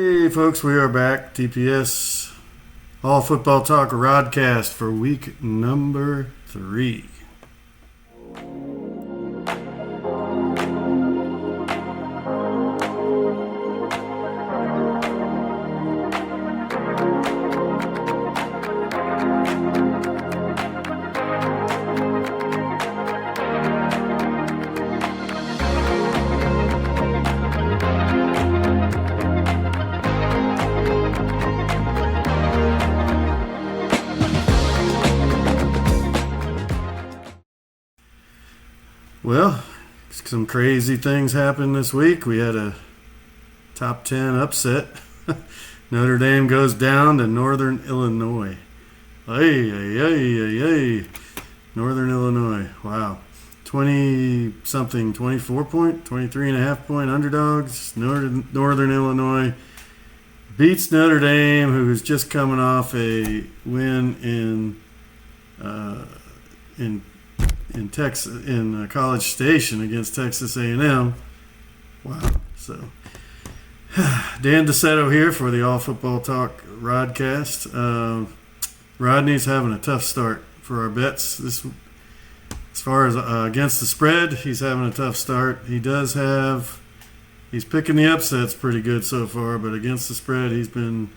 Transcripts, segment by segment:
Hey folks, we are back. DPS All Football Talk RodCast for week number 3. Well, some crazy things happened this week. We had a top 10 upset. Notre Dame goes down to Northern Illinois. Northern Illinois. Wow. 20-something, 23.5 point underdogs. Northern Illinois beats Notre Dame, who's just coming off a win in Texas, in College Station against Texas A&M. Wow. So Dan DeSetto here for the All Football Talk RodCast. Rodney's having a tough start for our bets. This, as far as against the spread, he's having a tough start. He's picking the upsets pretty good so far, but against the spread, he's been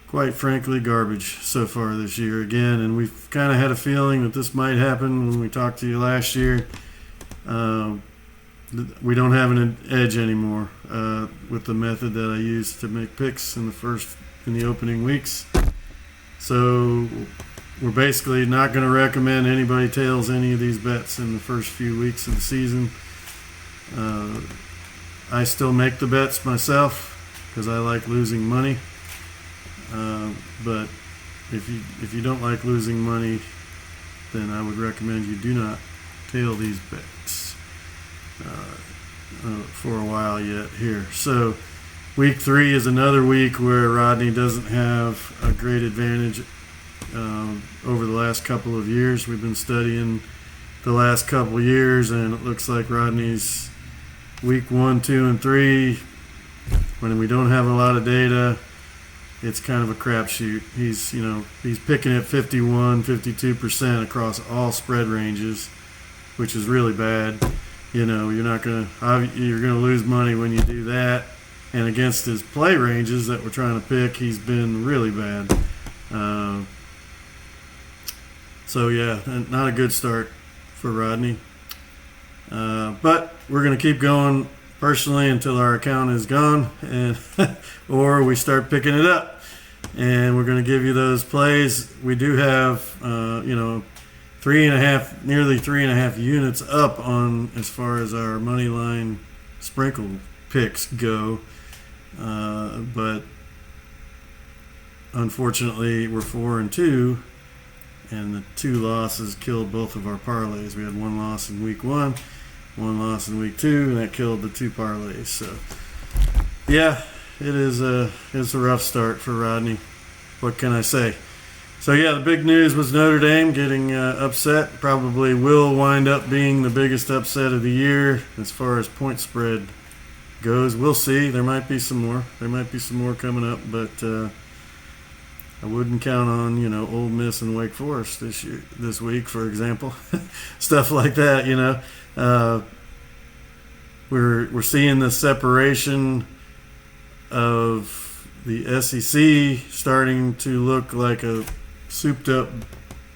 quite frankly garbage so far this year again, and we've kind of had a feeling that this might happen when we talked to you last year. We don't have an edge anymore with the method that I used to make picks in the opening weeks. So we're basically not going to recommend anybody tails any of these bets in the first few weeks of the season. I still make the bets myself because I like losing money. But if you don't like losing money, then I would recommend you do not tail these bets for a while yet here. So week 3 is another week where Rodney doesn't have a great advantage over the last couple of years. We've been studying the last couple of years, and it looks like Rodney's week 1, 2, and 3, when we don't have a lot of data, it's kind of a crapshoot. He's picking at 51, 52% across all spread ranges, which is really bad. You're gonna lose money when you do that. And against his play ranges that we're trying to pick, he's been really bad. So yeah, not a good start for Rodney. But we're gonna keep going personally until our account is gone, and or we start picking it up. And we're going to give you those plays. We do have, nearly 3.5 units up on as far as our Moneyline sprinkle picks go. But unfortunately, we're 4-2, and the 2 losses killed both of our parlays. We had 1 loss in week 1, 1 loss in week 2, and that killed the 2 parlays. So, yeah. It's a rough start for Rodney. What can I say? So yeah, the big news was Notre Dame getting upset. Probably will wind up being the biggest upset of the year as far as point spread goes. We'll see. There might be some more. Coming up, but I wouldn't count on Ole Miss and Wake Forest this week, for example. Stuff like that. We're seeing the separation of the SEC starting to look like a souped up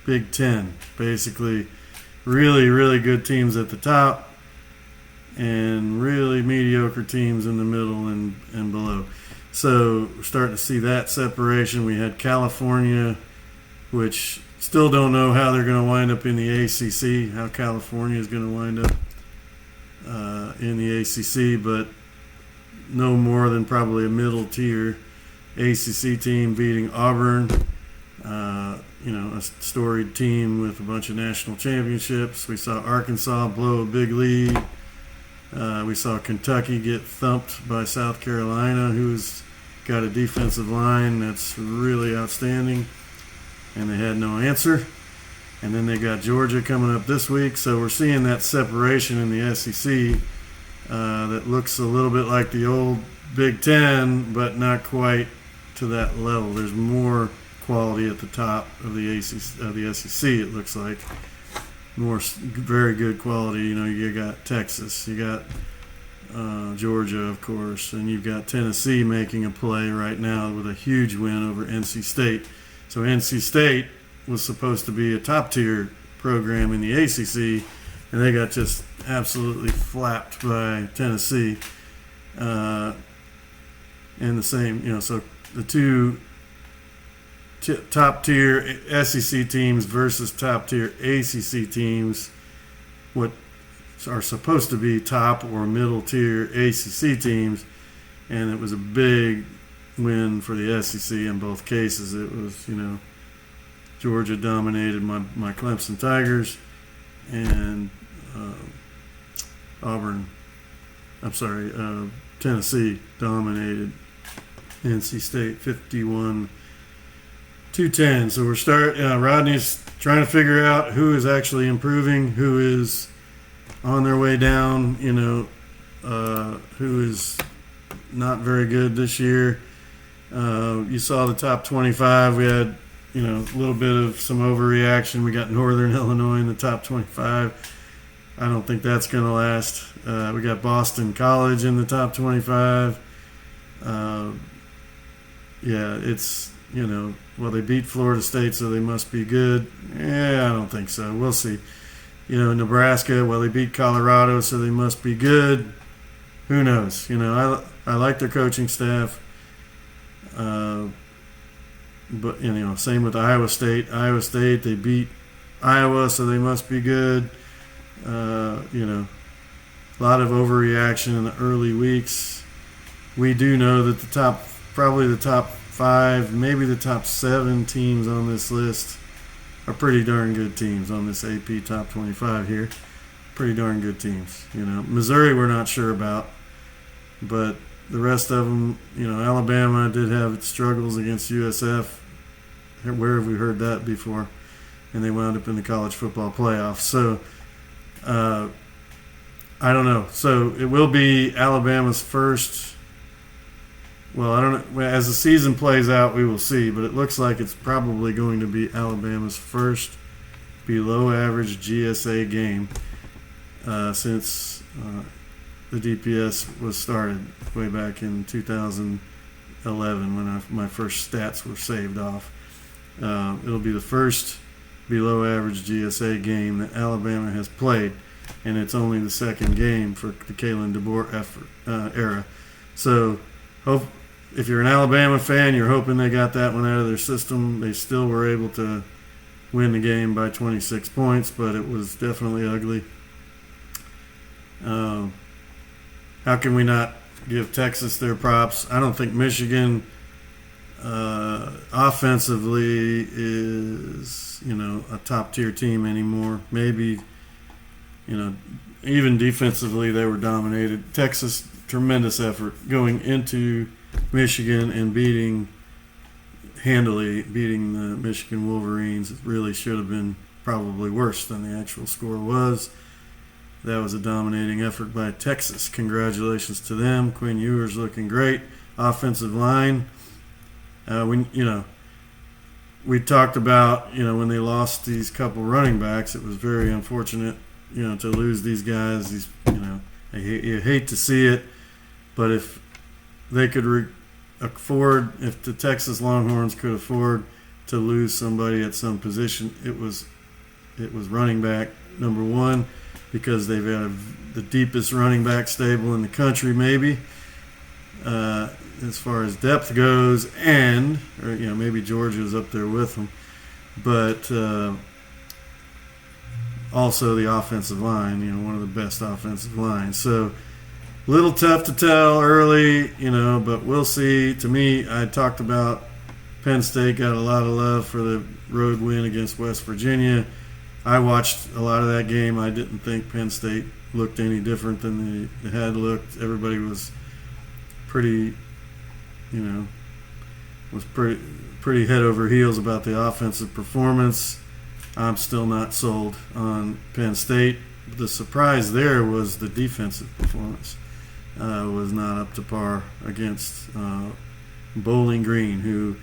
Big Ten. Basically, really, really good teams at the top and really mediocre teams in the middle and below. So we're starting to see that separation. We had California, which still don't know how they're going to wind up in the ACC, how California is going to wind up in the ACC, but no more than probably a middle tier ACC team beating Auburn, a storied team with a bunch of national championships. We saw Arkansas blow a big lead. We saw Kentucky get thumped by South Carolina, who's got a defensive line that's really outstanding, and they had no answer. And then they got Georgia coming up this week, so we're seeing that separation in the SEC. that looks a little bit like the old Big Ten, but not quite to that level. There's more quality at the top of the SEC. It looks like very good quality. You got Texas, you got Georgia, of course, and you've got Tennessee making a play right now with a huge win over NC State. So NC State was supposed to be a top-tier program in the ACC, and they got just absolutely flapped by Tennessee. And the same, so the two top-tier SEC teams versus top-tier ACC teams, what are supposed to be top or middle-tier ACC teams, and it was a big win for the SEC in both cases. It was, Georgia dominated my Clemson Tigers, and Tennessee dominated NC State 51-10. So Rodney's trying to figure out who is actually improving, who is on their way down, who is not very good this year. You saw the top 25. We had, a little bit of some overreaction. We got Northern Illinois in the top 25. I don't think that's going to last. We got Boston College in the top 25. It's, they beat Florida State, so they must be good. I don't think so. We'll see. Nebraska, they beat Colorado, so they must be good. Who knows? I like their coaching staff. But, same with Iowa State. Iowa State, they beat Iowa, so they must be good. A lot of overreaction in the early weeks. We do know that probably the top 5, maybe the top 7 teams on this list are pretty darn good teams on this AP top 25 here. Pretty darn good teams. Missouri we're not sure about, but the rest of them, Alabama did have its struggles against USF. Where have we heard that before? And they wound up in the college football playoffs. So, I don't know. So it will be Alabama's first. Well, I don't know. As the season plays out, we will see. But it looks like it's probably going to be Alabama's first below-average GSA game since the DPS was started way back in 2011 when my first stats were saved off. It'll be the first below-average GSA game that Alabama has played, and it's only the second game for the Kalen DeBoer era. So, if you're an Alabama fan, you're hoping they got that one out of their system. They still were able to win the game by 26 points, but it was definitely ugly. How can we not give Texas their props? I don't think Michigan offensively is, a top-tier team anymore. Maybe, even defensively they were dominated. Texas, tremendous effort going into Michigan and handily beating the Michigan Wolverines. It really should have been probably worse than the actual score was. That was a dominating effort by Texas. Congratulations to them. Quinn Ewers looking great. Offensive line. We talked about, when they lost these couple running backs, it was very unfortunate, to lose these guys. You hate to see it, but if they could if the Texas Longhorns could afford to lose somebody at some position, it was running back number one, because they've had the deepest running back stable in the country, maybe, as far as depth goes, and maybe Georgia's up there with them, but also the offensive line, one of the best offensive lines. So a little tough to tell early, but we'll see. To me, I talked about Penn State got a lot of love for the road win against West Virginia. I watched a lot of that game. I didn't think Penn State looked any different than they had looked. Everybody was pretty head over heels about the offensive performance. I'm still not sold on Penn State. the surprise there was the defensive performance was not up to par against Bowling Green, who,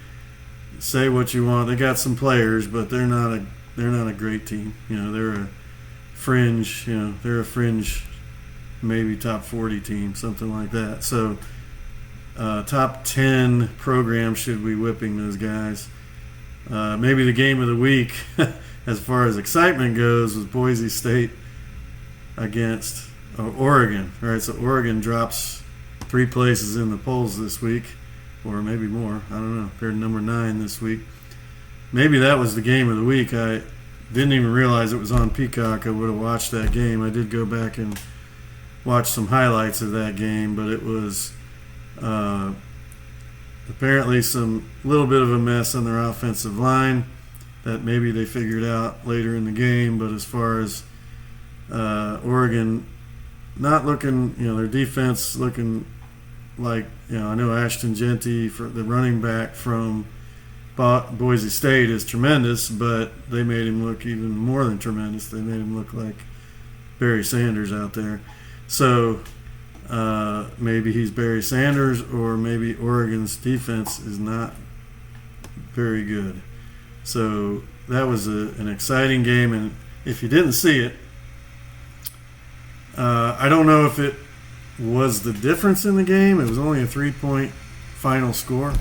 say what you want, they got some players, but they're not a great team. They're a fringe. They're a fringe, maybe top 40 team, something like that. So top 10 program should be whipping those guys. Maybe the game of the week, as far as excitement goes, was Boise State against Oregon. All right, so Oregon drops 3 places in the polls this week, or maybe more. I don't know. They're number 9 this week. Maybe that was the game of the week. I didn't even realize it was on Peacock. I would have watched that game. I did go back and watch some highlights of that game, but it was apparently some little bit of a mess on their offensive line that maybe they figured out later in the game. But as far as Oregon not looking, their defense looking like, I know Ashton Genty, for the running back from Boise State, is tremendous, but they made him look even more than tremendous. They made him look like Barry Sanders out there. So maybe he's Barry Sanders, or maybe Oregon's defense is not very good. So that was an exciting game, and if you didn't see it, I don't know if it was the difference in the game. It was only a 3-point final score,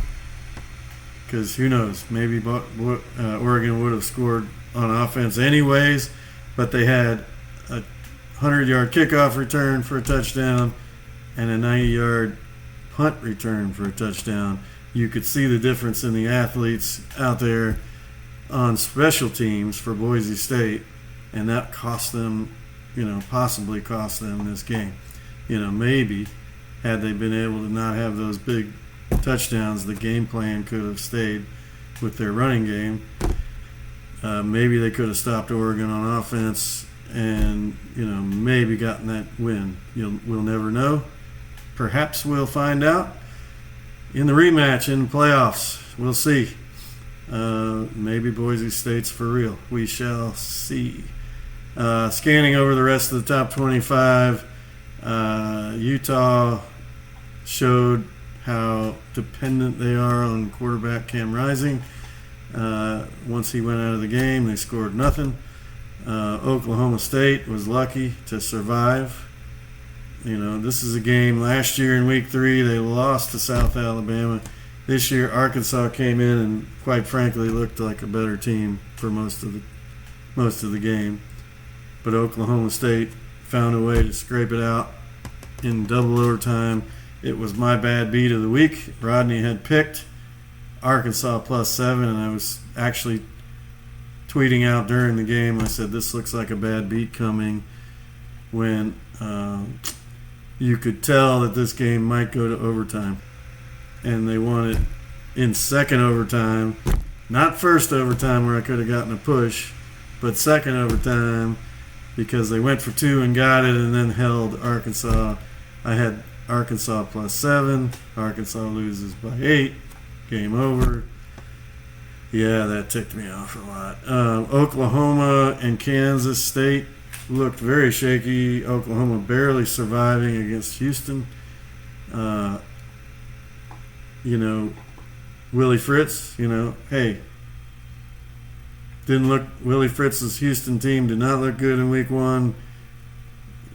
because who knows, maybe Oregon would have scored on offense anyways, but they had a 100-yard kickoff return for a touchdown and a 90-yard punt return for a touchdown. You could see the difference in the athletes out there on special teams for Boise State, and that cost them, possibly cost them this game. Maybe had they been able to not have those big touchdowns, the game plan could have stayed with their running game. Maybe they could have stopped Oregon on offense and, maybe gotten that win. We'll never know. Perhaps we'll find out in the rematch in the playoffs. We'll see. Maybe Boise State's for real. We shall see. Scanning over the rest of the top 25, Utah showed how dependent they are on quarterback Cam Rising. Once he went out of the game, they scored nothing. Oklahoma State was lucky to survive. This is a game. Last year in week 3, they lost to South Alabama. This year, Arkansas came in and, quite frankly, looked like a better team for most of the game. But Oklahoma State found a way to scrape it out in double overtime. It was my bad beat of the week. Rodney had picked Arkansas +7, and I was actually tweeting out during the game. I said, this looks like a bad beat coming, when you could tell that this game might go to overtime. And they won it in second overtime. Not first overtime where I could have gotten a push, but second overtime, because they went for 2 and got it, and then held Arkansas. I had Arkansas +7. Arkansas loses by 8. Game over. Yeah, that ticked me off a lot. Oklahoma and Kansas State looked very shaky. Oklahoma barely surviving against Houston. Willie Fritz, hey, Willie Fritz's Houston team did not look good in week 1.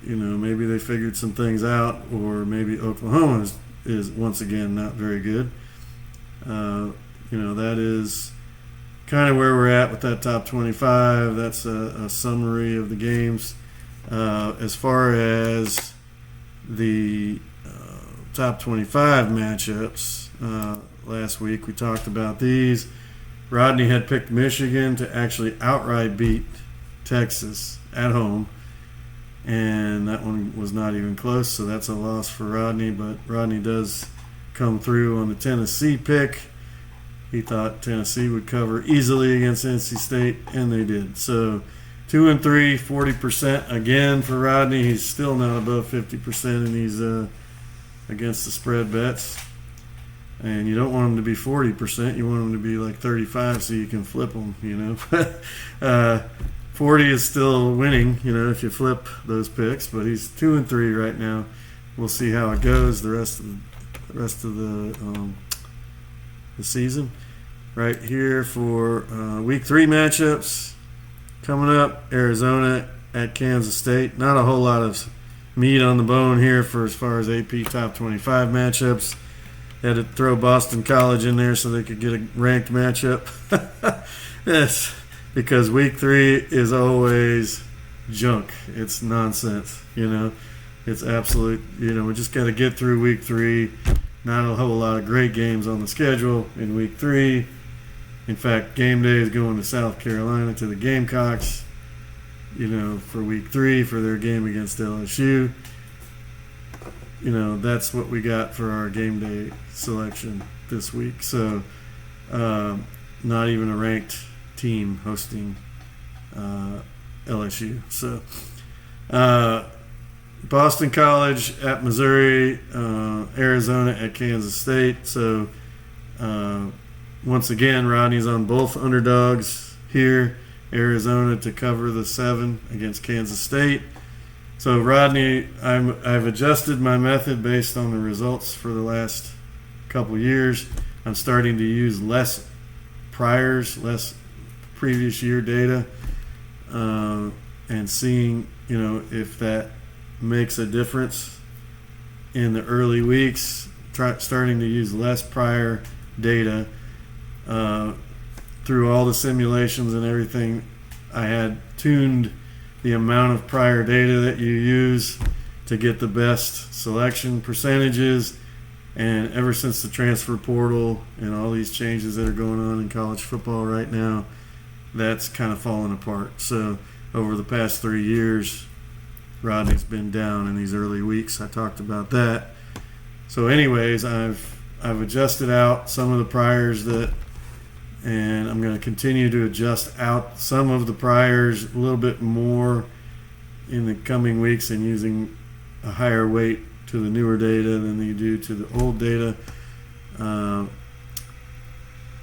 Maybe they figured some things out, or maybe Oklahoma is once again not very good. That is kind of where we're at with that top 25. That's a summary of the games. As far as the top 25 matchups, last week we talked about these. Rodney had picked Michigan to actually outright beat Texas at home, and that one was not even close, so that's a loss for Rodney. But Rodney does come through on the Tennessee pick. He thought Tennessee would cover easily against NC State, and they did. So 2-3, 40% again for Rodney. He's still not above 50% in these against the spread bets. And you don't want him to be 40%. You want him to be like 35 so you can flip them, 40% 40 is still winning, if you flip those picks, but he's 2-3 right now. We'll see how it goes the rest of the season. Right here for week 3 matchups coming up: Arizona at Kansas State. Not a whole lot of meat on the bone here for as far as AP top 25 matchups. Had to throw Boston College in there so they could get a ranked matchup. Yes, because week 3 is always junk. It's nonsense, It's absolute, we just got to get through week 3. Not a whole lot of great games on the schedule in week 3. In fact, game day is going to South Carolina to the Gamecocks, for week 3 for their game against LSU. That's what we got for our game day selection this week. So, not even a ranked team hosting LSU. So, Boston College at Missouri, Arizona at Kansas State. So, once again, Rodney's on both underdogs here. Arizona to cover the 7 against Kansas State. So, Rodney, I've adjusted my method based on the results for the last couple years. I'm starting to use less priors, less previous year data, and seeing, if that makes a difference in the early weeks. Starting to use less prior data. Through all the simulations and everything, I had tuned the amount of prior data that you use to get the best selection percentages. And ever since the transfer portal and all these changes that are going on in college football right now, that's kind of fallen apart. So over the past 3 years, Rodney's been down in these early weeks. I talked about that. So anyways, I've adjusted out some of the priors and I'm going to continue to adjust out some of the priors a little bit more in the coming weeks, and using a higher weight to the newer data than you do to the old data,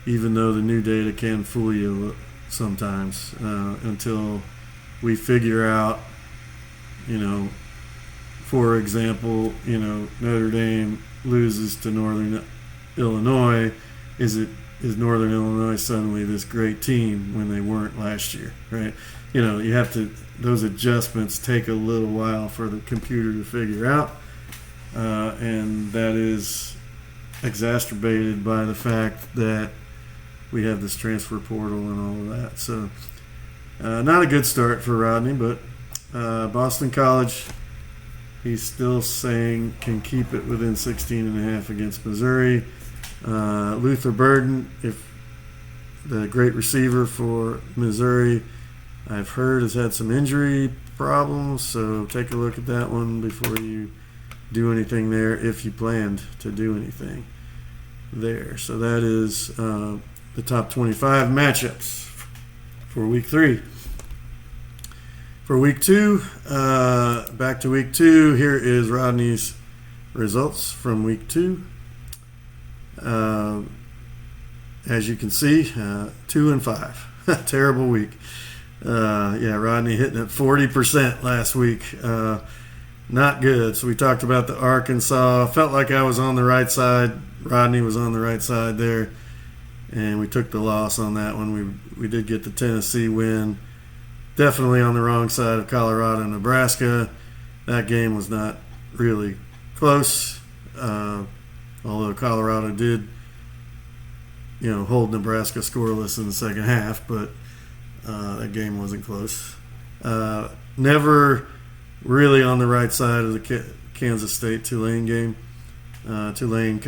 even though the new data can fool you sometimes, until we figure out, for example, Notre Dame loses to Northern Illinois. Is Northern Illinois suddenly this great team when they weren't last year, right? You have to, those adjustments take a little while for the computer to figure out, and that is exacerbated by the fact that we have this transfer portal and all of that. So not a good start for Rodney, but Boston College, he's still saying can keep it within 16.5 against Missouri. Luther Burden, if the great receiver for Missouri, I've heard has had some injury problems, so take a look at that one before you do anything there, if you planned to do anything there. So that is the top 25 matchups for week 3. For week 2, back to week 2, here is Rodney's results from week 2. As you can see, 2-5. Terrible week. Rodney hitting at 40% last week. Not good. So we talked about the Arkansas. Felt like I was on the right side. Rodney was on the right side there. And we took the loss on that one. We did get the Tennessee win. Definitely on the wrong side of Colorado and Nebraska. That game was not really close. Although Colorado did, hold Nebraska scoreless in the second half, but that game wasn't close. Never really on the right side of the Kansas State-Tulane game. Tulane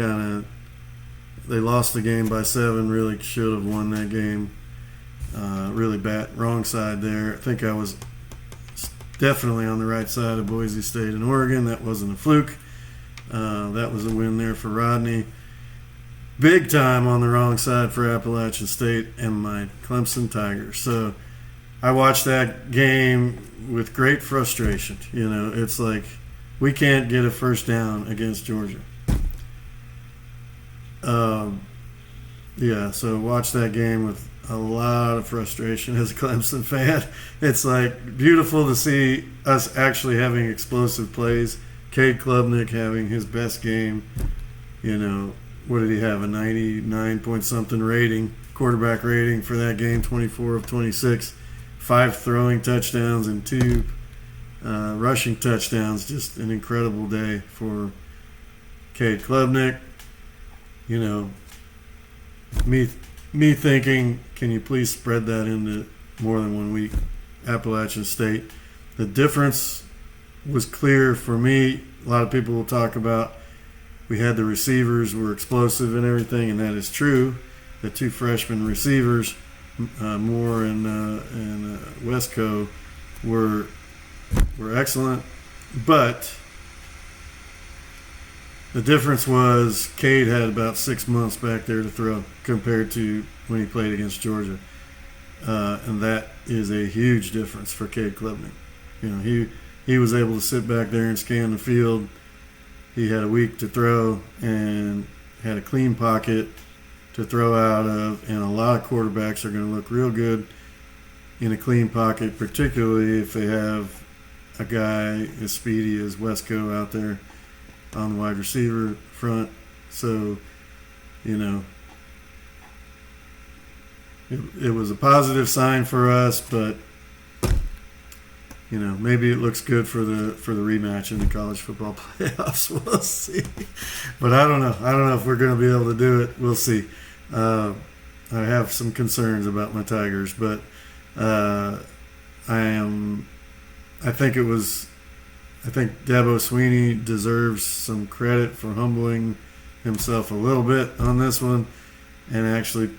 they lost the game by 7, really should have won that game. Really bad, wrong side there. I think I was definitely on the right side of Boise State and Oregon. That wasn't a fluke. That was a win there for Rodney. Big time on the wrong side for Appalachian State and my Clemson Tigers. So I watched that game with great frustration. It's like we can't get a first down against Georgia. Yeah, so watch that game with a lot of frustration as a Clemson fan. It's like beautiful to see us actually having explosive plays. Cade Klubnik having his best game. What did he have? A 99 point something rating, quarterback rating for that game, 24 of 26, 5 throwing touchdowns and 2 rushing touchdowns. Just an incredible day for Cade Klubnik. Me thinking, can you please spread that into more than 1 week? Appalachian State. The difference was clear for me. A lot of people will talk about we had the receivers were explosive and everything, and that is true. The 2 freshman receivers, Moore and Westco, were excellent, but the difference was Cade had about 6 months back there to throw compared to when he played against Georgia. And that is a huge difference for Cade Klubnik. He was able to sit back there and scan the field. He had a week to throw and had a clean pocket to throw out of. And a lot of quarterbacks are going to look real good in a clean pocket, particularly if they have a guy as speedy as Westco out there on the wide receiver front. So, it was a positive sign for us, but maybe it looks good for the rematch in the college football playoffs. We'll see. But I don't know if we're going to be able to do it. We'll see. I have some concerns about my Tigers, but I think Dabo Sweeney deserves some credit for humbling himself a little bit on this one and actually,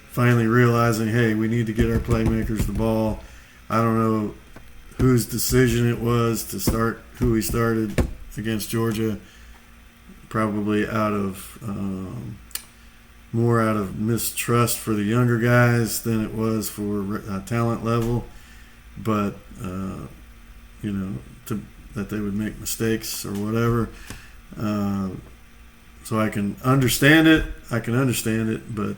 finally realizing, hey, we need to get our playmakers the ball. I don't know whose decision it was to start who he started against Georgia, probably more out of mistrust for the younger guys than it was for talent level. But that they would make mistakes or whatever. So I can understand it. But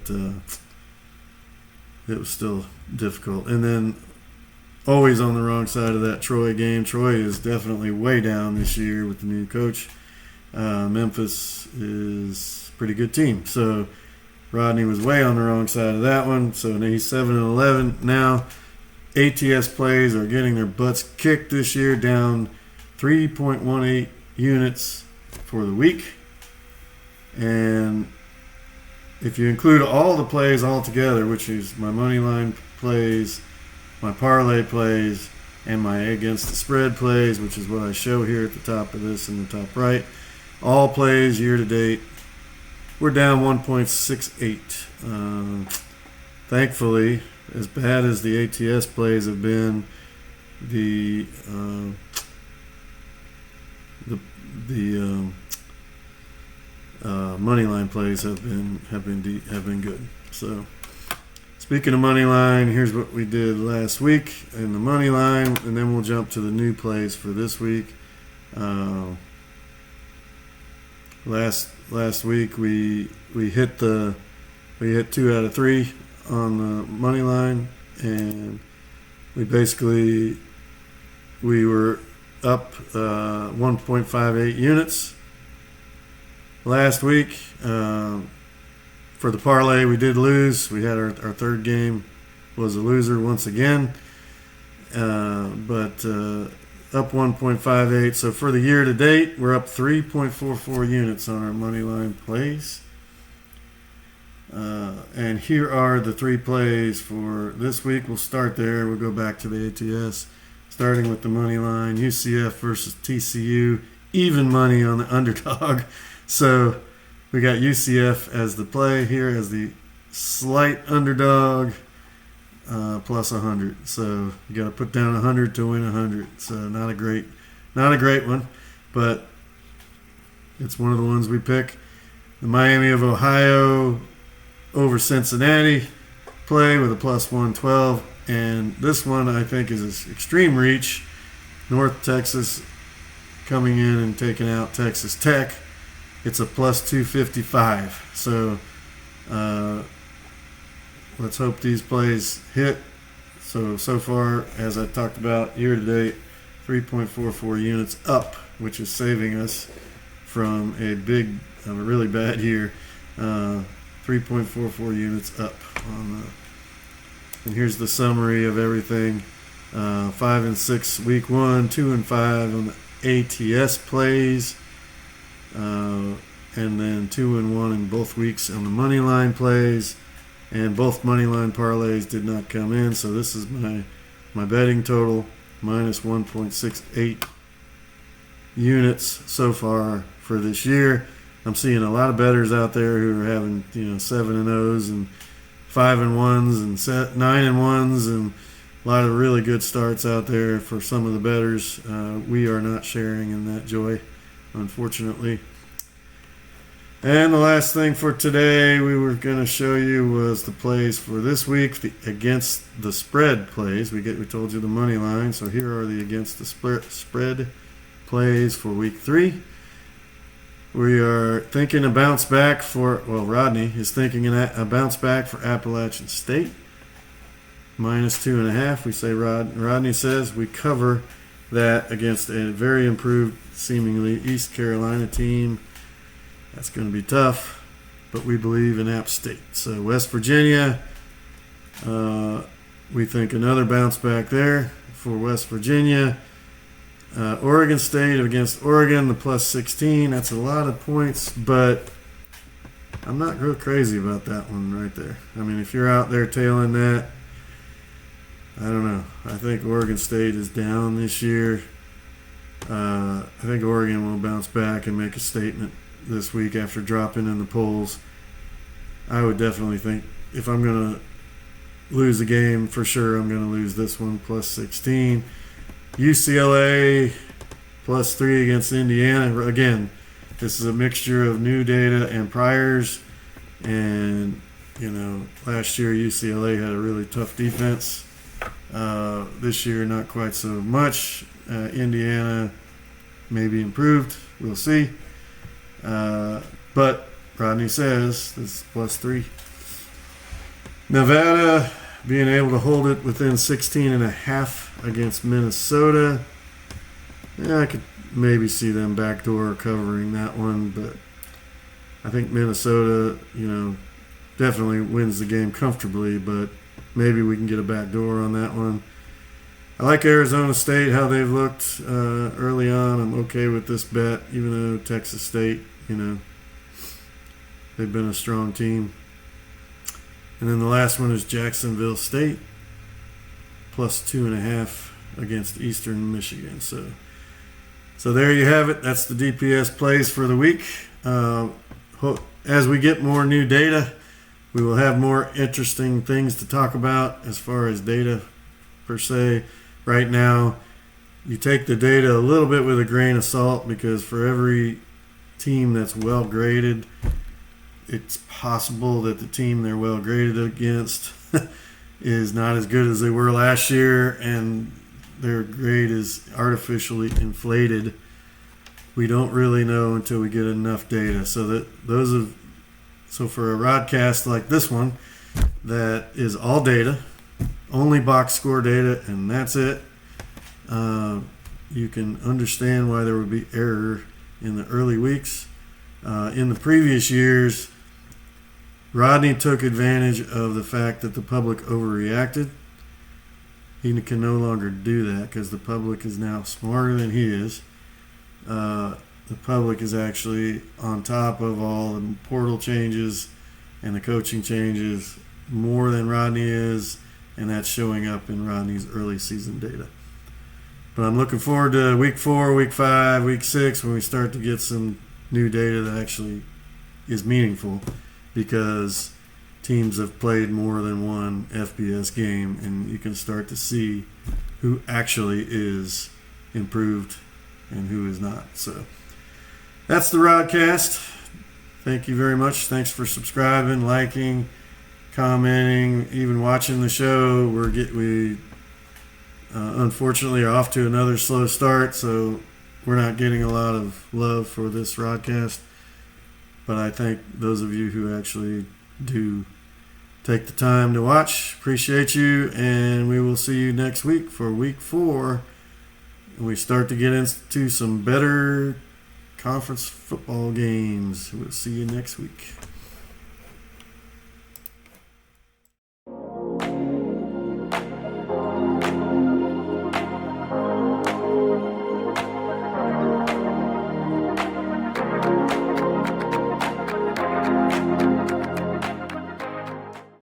it was still difficult. And then always on the wrong side of that Troy game. Troy is definitely way down this year with the new coach. Memphis is a pretty good team. So Rodney was way on the wrong side of that one. So he's 7-11 now. ATS plays are getting their butts kicked this year, down 3.18 units for the week. And if you include all the plays all together, which is my Moneyline plays, my parlay plays, and my against the spread plays, which is what I show here at the top of this in the top right, all plays year to date, we're down 1.68. Thankfully, as bad as the ATS plays have been, the Moneyline plays have been good. So, speaking of Moneyline, here's what we did last week in the Moneyline, and then we'll jump to the new plays for this week. Last week we hit 2 out of 3 on the money line, and we were up 1.58 units last week. For the parlay, we did lose. We had our third game was a loser once again, but up 1.58. So for the year to date, we're up 3.44 units on our money line plays. And here are the 3 plays for this week. We'll start there. We'll go back to the ATS, starting with the money line. UCF versus TCU, even money on the underdog. So we got UCF as the play here, as the slight underdog, plus 100. So you got to put down 100 to win 100. So not a great one, but it's one of the ones we pick. The Miami of Ohio over Cincinnati play with a plus 112, and this one I think is an extreme reach. North Texas coming in and taking out Texas Tech. It's a plus 255. So Let's hope these plays hit. So far, as I talked about, year to date, 3.44 units up, which is saving us from a really bad year. 3.44 units up and here's the summary of everything. 5 and 6 week 1, 2 and 5 on the ATS plays, and then 2 and 1 in both weeks on the Moneyline plays, and both Moneyline parlays did not come in. So this is my betting total, minus 1.68 units so far for this year. I'm seeing a lot of bettors out there who are having 7 and 0s and 5 and 1s and 9 and 1s, and a lot of really good starts out there for some of the bettors. We are not sharing in that joy, unfortunately. And the last thing for today we were going to show you was the plays for this week, the against the spread plays. We told you the money line, so here are the against the spread plays for week 3. We are thinking a bounce back Rodney is thinking a bounce back for Appalachian State. Minus 2.5. We say Rodney says we cover that against a very improved, seemingly East Carolina team. That's going to be tough, but we believe in App State. So West Virginia, we think another bounce back there for West Virginia. Oregon State against Oregon, the plus 16. That's a lot of points, but I'm not real crazy about that one right there. I mean, if you're out there tailing that, I don't know. I think Oregon State is down this year. I think Oregon will bounce back and make a statement this week after dropping in the polls. I would definitely think if I'm going to lose a game, for sure I'm going to lose this one, plus 16. UCLA plus 3 against Indiana. Again, this is a mixture of new data and priors. And, last year UCLA had a really tough defense. This year, not quite so much. Indiana maybe improved. We'll see. But Rodney says this is plus 3. Nevada being able to hold it within 16.5 against Minnesota. Yeah, I could maybe see them backdoor covering that one, but I think Minnesota, definitely wins the game comfortably, but maybe we can get a backdoor on that one. I like Arizona State, how they've looked early on. I'm okay with this bet, even though Texas State, they've been a strong team. And then the last one is Jacksonville State, plus 2.5 against Eastern Michigan. So there you have it. That's the DPS plays for the week. As we get more new data, we will have more interesting things to talk about as far as data per se. Right now, you take the data a little bit with a grain of salt, because for every team that's well graded, it's possible that the team they're well graded against is not as good as they were last year, and their grade is artificially inflated. We don't really know until we get enough data. So for a RodCast like this one, that is all data, only box score data, and that's it. You can understand why there would be error in the early weeks. In the previous years, Rodney took advantage of the fact that the public overreacted. He can no longer do that because the public is now smarter than he is. The public is actually on top of all the portal changes and the coaching changes more than Rodney is, and that's showing up in Rodney's early season data. But I'm looking forward to week 4, week 5, week 6, when we start to get some new data that actually is meaningful, because teams have played more than one FBS game, and you can start to see who actually is improved and who is not. So that's the RodCast. Thank you very much. Thanks for subscribing, liking, commenting, even watching the show. We unfortunately are off to another slow start, so we're not getting a lot of love for this RodCast. But I thank those of you who actually do take the time to watch. Appreciate you, and we will see you next week for week 4. We start to get into some better conference football games. We'll see you next week.